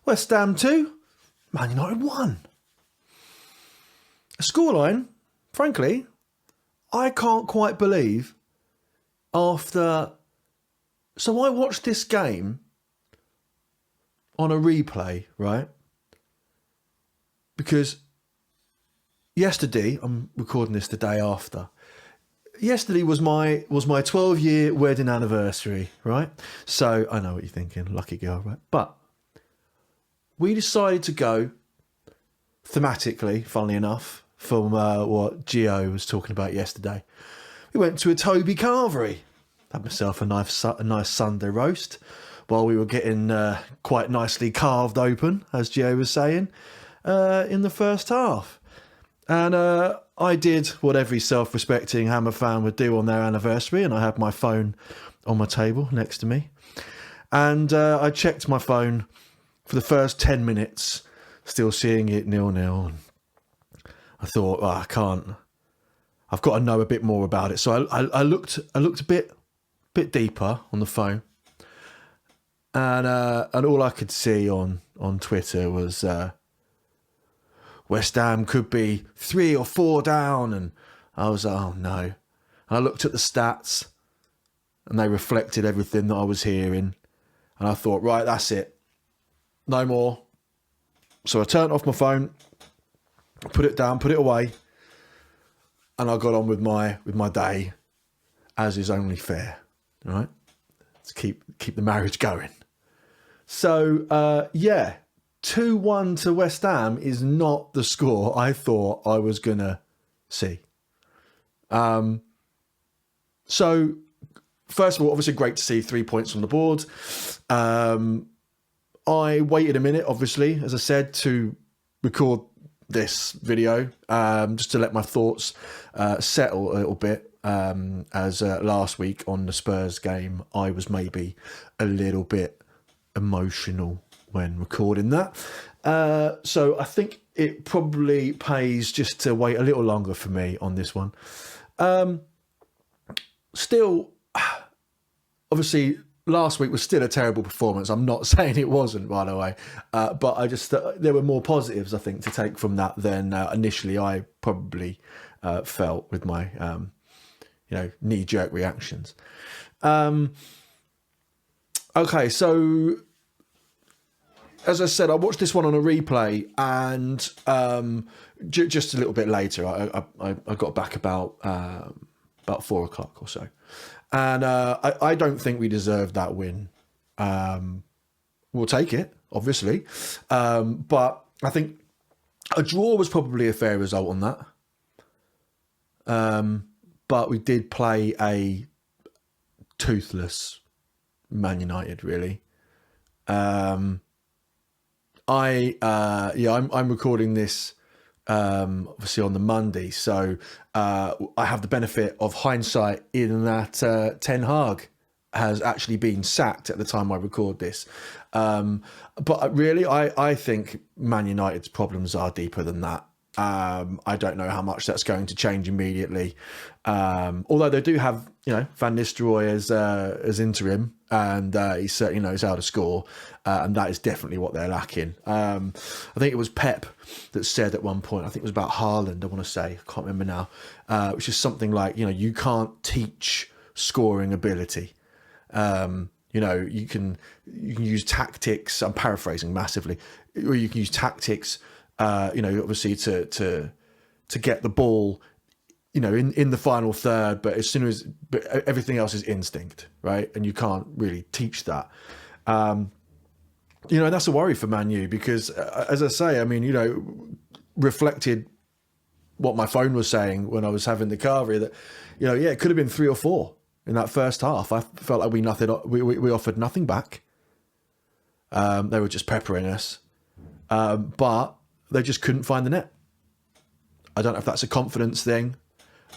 West Ham 2, Man United 1. A scoreline, frankly, I can't quite believe after... So I watched this game on a replay, right? Because yesterday, I'm recording this the day after. Yesterday was my 12-year wedding anniversary, right? So I know what you're thinking, lucky girl, right? But we decided to go thematically, funnily enough, from what Gio was talking about yesterday. We went to a Toby Carvery. Had myself a nice Sunday roast while we were getting quite nicely carved open, as Gio was saying, in the first half. And I did what every self-respecting Hammer fan would do on their anniversary, and I had my phone on my table next to me. And I checked my phone for the first 10 minutes, still seeing it 0-0. I thought, oh, I can't. I've got to know a bit more about it. So I looked a bit deeper on the phone, and all I could see on Twitter was West Ham could be 3 or 4 down, and I was like, oh no. And I looked at the stats, and they reflected everything that I was hearing, and I thought, right, that's it, no more. So I turned off my phone, put it down, put it away, and I got on with my day, as is only fair, right? To keep the marriage going. So 2-1 to West Ham is not the score I thought I was gonna see. So first of all, obviously great to see 3 points on the board. I waited a minute, obviously, as I said, to record this video, just to let my thoughts settle a little bit, as last week on the Spurs game, I was maybe a little bit emotional when recording that. So I think it probably pays just to wait a little longer for me on this one. Still, obviously, last week was still a terrible performance. I'm not saying it wasn't, by the way, but I just there were more positives, I think, to take from that than initially I probably felt with my knee-jerk reactions. Okay, so as I said, I watched this one on a replay, and just a little bit later, I got back about 4 o'clock or so. And I don't think we deserved that win. We'll take it, obviously. But I think a draw was probably a fair result on that. But we did play a toothless Man United, really. I'm recording this obviously on the Monday, so I have the benefit of hindsight in that Ten Hag has actually been sacked at the time I record this. But really, I think Man United's problems are deeper than that. I don't know how much that's going to change immediately. Although they do have, Van Nistelrooy as interim, and he certainly knows how to score, and that is definitely what they're lacking. I think it was Pep that said at one point, I think it was about Haaland, I want to say, I can't remember now, which is something like, you can't teach scoring ability. You can use tactics. I'm paraphrasing massively. Or you can use tactics, obviously to get the ball, in the final third. But but everything else is instinct, right? And you can't really teach that. And that's a worry for Man U because, as I say, reflected what my phone was saying when I was having the carvery that, it could have been 3 or 4 in that first half. I felt like we offered nothing back. They were just peppering us, but they just couldn't find the net. I don't know if that's a confidence thing,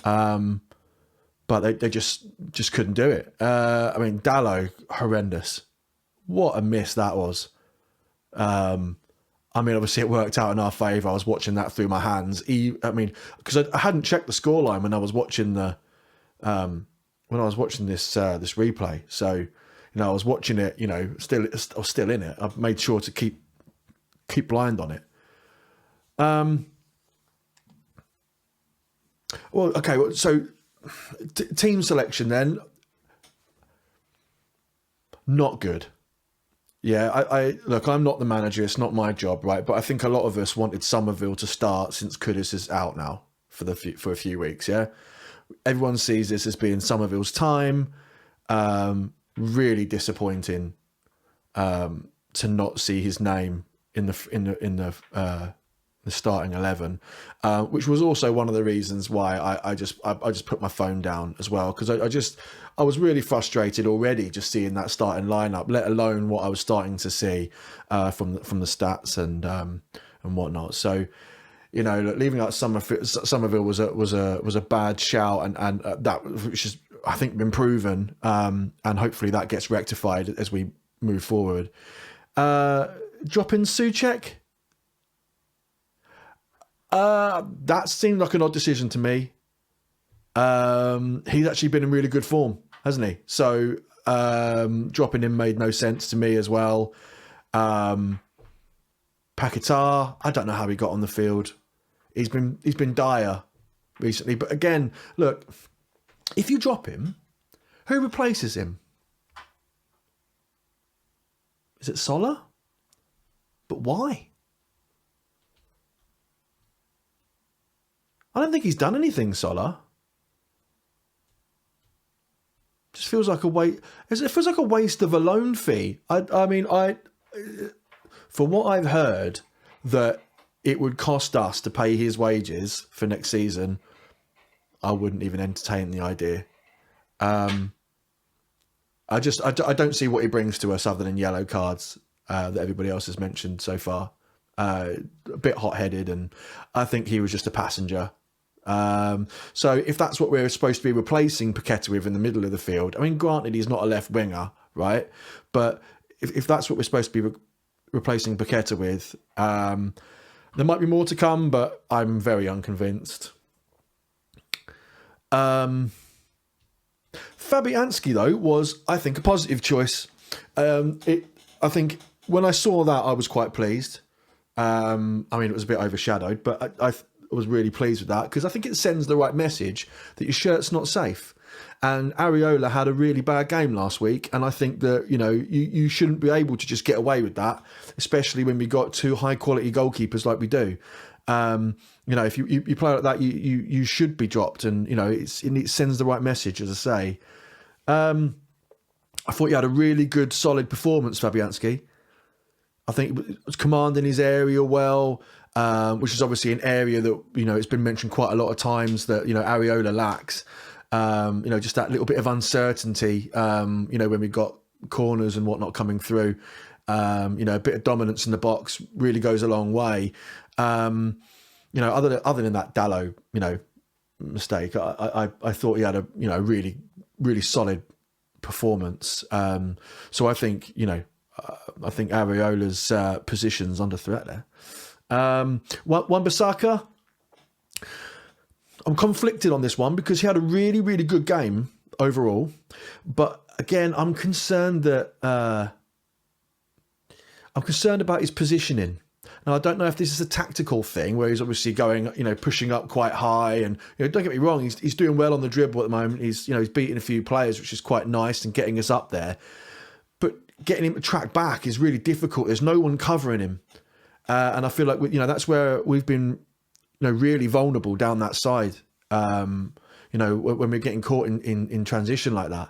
but they just couldn't do it. Dalot, horrendous. What a miss that was. Obviously it worked out in our favour. I was watching that through my hands. Because I hadn't checked the scoreline when I was watching this replay. So, I was watching it. I was still in it. I made sure to keep keep blind on it. Well, okay, so team selection then, not good. Yeah, I look, I'm not the manager, it's not my job, right? But I think a lot of us wanted Summerville to start since Kudus is out now for a few weeks, yeah? Everyone sees this as being Summerville's time. Really disappointing to not see his name in the starting 11, which was also one of the reasons why I just put my phone down as well, because I was really frustrated already just seeing that starting lineup, let alone what I was starting to see from the stats and whatnot. So, you know, leaving out Summerville was a bad shout, and that which has, I think, been proven, and hopefully that gets rectified as we move forward. Dropping Souček. That seemed like an odd decision to me. He's actually been in really good form, hasn't he? So dropping him made no sense to me as well. Paqueta, I don't know how he got on the field. He's been dire recently. But again, look, if you drop him, who replaces him? Is it Sola? But why? I don't think he's done anything, Sola. Just feels like a waste. It feels like a waste of a loan fee. I mean, for what I've heard, that it would cost us to pay his wages for next season, I wouldn't even entertain the idea. I don't see what he brings to us other than yellow cards that everybody else has mentioned so far. A bit hot-headed, and I think he was just a passenger. So if that's what we're supposed to be replacing Paqueta with in the middle of the field, I mean, granted, he's not a left winger, right? But if that's what we're supposed to be replacing Paqueta with, there might be more to come, but I'm very unconvinced. Fabianski, though, was, I think, a positive choice. I think when I saw that, I was quite pleased. I mean, it was a bit overshadowed, but I was really pleased with that, because I think it sends the right message that your shirt's not safe. And Areola had a really bad game last week, and I think that, you know, you shouldn't be able to just get away with that, especially when we got two high-quality goalkeepers like we do. You know, if you play like that, you should be dropped, and, you know, it sends the right message, as I say. I thought he had a really good, solid performance, Fabianski. I think it was commanding his area well, which is obviously an area that, you know, it's been mentioned quite a lot of times that, you know, Areola lacks. You know, just that little bit of uncertainty, you know, when we got corners and whatnot coming through. You know, a bit of dominance in the box really goes a long way. You know, other than that Dallo, you know, mistake, I thought he had a, you know, really, really solid performance. So I think, you know, I think Areola's position's under threat there. Wan-Bissaka, I'm conflicted on this one because he had a really, really good game overall. But again, I'm concerned about his positioning. Now, I don't know if this is a tactical thing where he's obviously going, you know, pushing up quite high, and, you know, don't get me wrong, he's doing well on the dribble at the moment. He's beating a few players, which is quite nice, and getting us up there. But getting him to track back is really difficult. There's no one covering him, and I feel like, you know, that's where we've been, you know, really vulnerable down that side. You know, when we're getting caught in transition like that.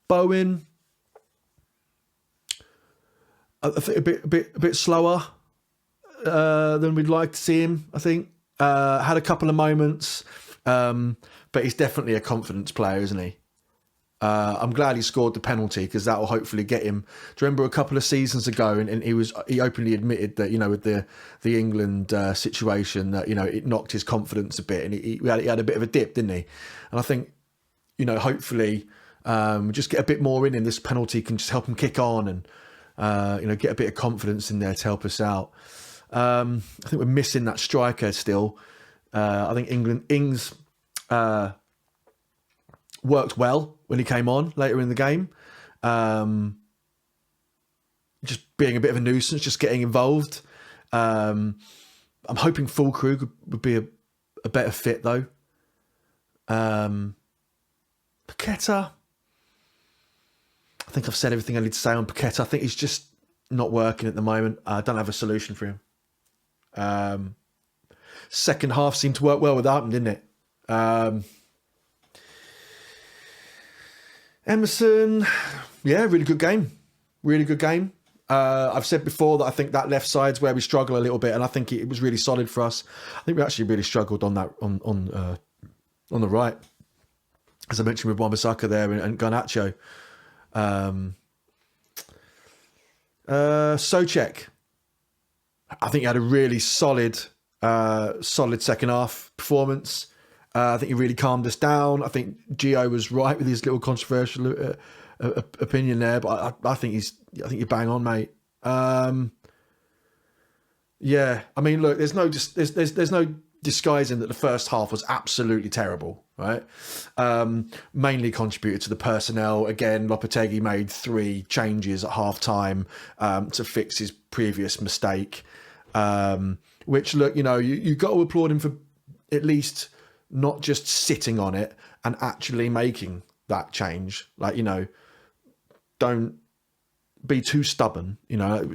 Bowen, I think a bit slower than we'd like to see him. I think had a couple of moments, but he's definitely a confidence player, isn't he? I'm glad he scored the penalty, because that will hopefully get him. Do you remember a couple of seasons ago, and he openly admitted that, you know, with the England situation, that, you know, it knocked his confidence a bit, and he had a bit of a dip, didn't he? And I think, you know, hopefully just get a bit more in him. This penalty can just help him kick on, and you know, get a bit of confidence in there to help us out. I think we're missing that striker still. I think Ings worked well when he came on later in the game. just being a bit of a nuisance, just getting involved. I'm hoping Füllkrug would be a better fit though. Paqueta, I think I've said everything I need to say on Paqueta. I think he's just not working at the moment. I don't have a solution for him. Second half seemed to work well without him, didn't it? Emerson, yeah, really good game. Really good game. I've said before that I think that left side's where we struggle a little bit, and I think it was really solid for us. I think we actually really struggled on that on the right, as I mentioned with Wan-Bissaka there and Garnacho. Souček, I think he had a really solid second half performance. I think he really calmed us down. I think Gio was right with his little controversial opinion there, but I think you're bang on, mate. Yeah, I mean, look, there's no disguising that the first half was absolutely terrible, right? Mainly contributed to the personnel. Again, Lopetegui made 3 changes at half time to fix his previous mistake. Which, look, you got to applaud him for at least not just sitting on it and actually making that change. Like, don't be too stubborn,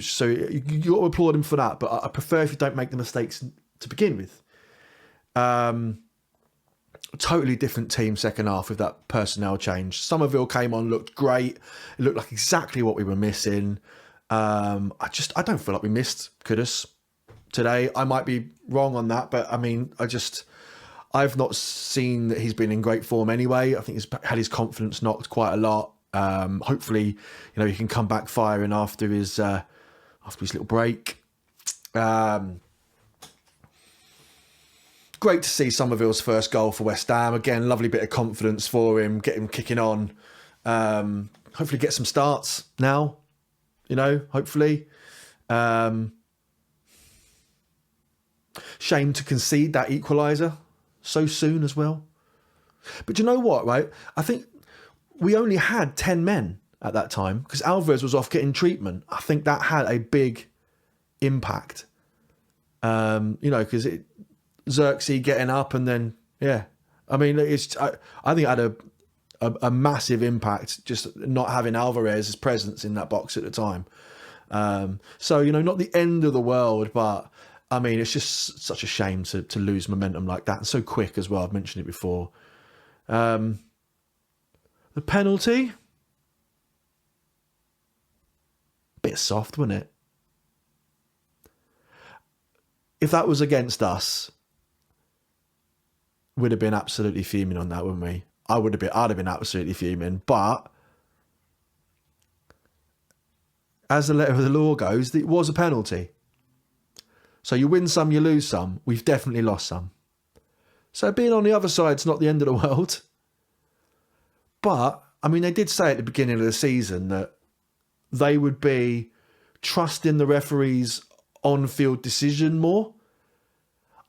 So you got to applaud him for that. But I prefer if you don't make the mistakes to begin with. Totally different team second half with that personnel change. Summerville came on, looked great. It looked like exactly what we were missing. I don't feel like we missed Kudus today. I might be wrong on that, but I mean, I've not seen that he's been in great form anyway. I think he's had his confidence knocked quite a lot. Hopefully, he can come back firing after his little break. Great to see Summerville's first goal for West Ham. Again, lovely bit of confidence for him, get him kicking on. Hopefully get some starts now, hopefully. Shame to concede that equaliser so soon as well. But you know what, right? I think we only had 10 men at that time because Alvarez was off getting treatment. I think that had a big impact. Because Xerxes getting up and then, yeah. I mean, I think it had a massive impact just not having Alvarez's presence in that box at the time. So, not the end of the world, but I mean, it's just such a shame to lose momentum like that. And so quick as well. I've mentioned it before. The penalty, a bit soft, wasn't it? If that was against us, we'd have been absolutely fuming on that, wouldn't we? I'd have been absolutely fuming. But as the letter of the law goes, it was a penalty. So you win some, you lose some. We've definitely lost some. So being on the other side's not the end of the world. But, I mean, they did say at the beginning of the season that they would be trusting the referee's on-field decision more.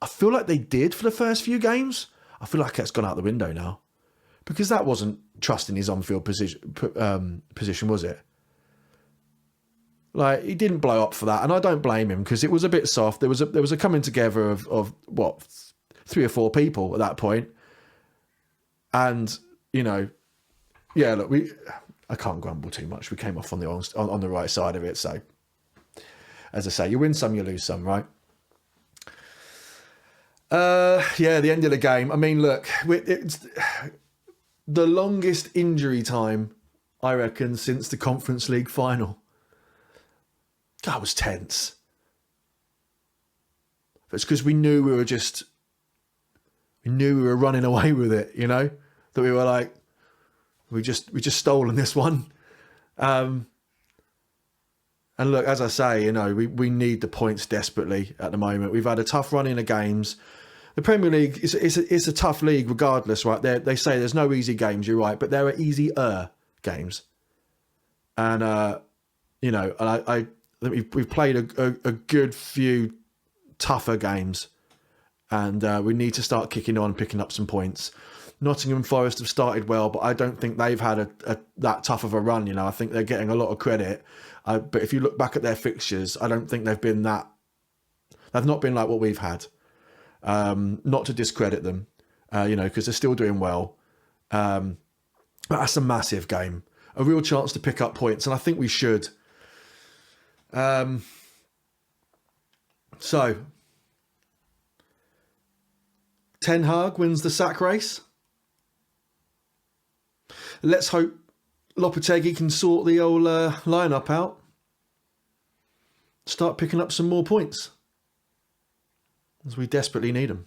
I feel like they did for the first few games. I feel like that's gone out the window now. Because that wasn't trusting his on-field position, was it? Like, he didn't blow up for that, and I don't blame him because it was a bit soft. There was a coming together of what, 3 or 4 people at that point, and yeah. Look, I can't grumble too much. We came off on the right side of it. So, as I say, you win some, you lose some, right? Yeah, the end of the game. I mean, look, it's the longest injury time, I reckon, since the Conference League final. That was tense. It's because we knew we were running away with it, that we were like, we just stolen this one. And look, as I say, we need the points desperately at the moment. We've had a tough run in the games. The Premier League is a tough league regardless, right? They say there's no easy games, you're right, but there are easier games. And, I think we've played a good few tougher games, and we need to start kicking on, picking up some points. Nottingham Forest have started well, but I don't think they've had that tough of a run. You know, I think they're getting a lot of credit. But if you look back at their fixtures, I don't think they've been that. They've not been like what we've had. Not to discredit them, you know, because they're still doing well. But that's a massive game, a real chance to pick up points, and I think we should. So, Ten Hag wins the sack race. Let's hope Lopetegui can sort the old lineup out. Start picking up some more points, as we desperately need them.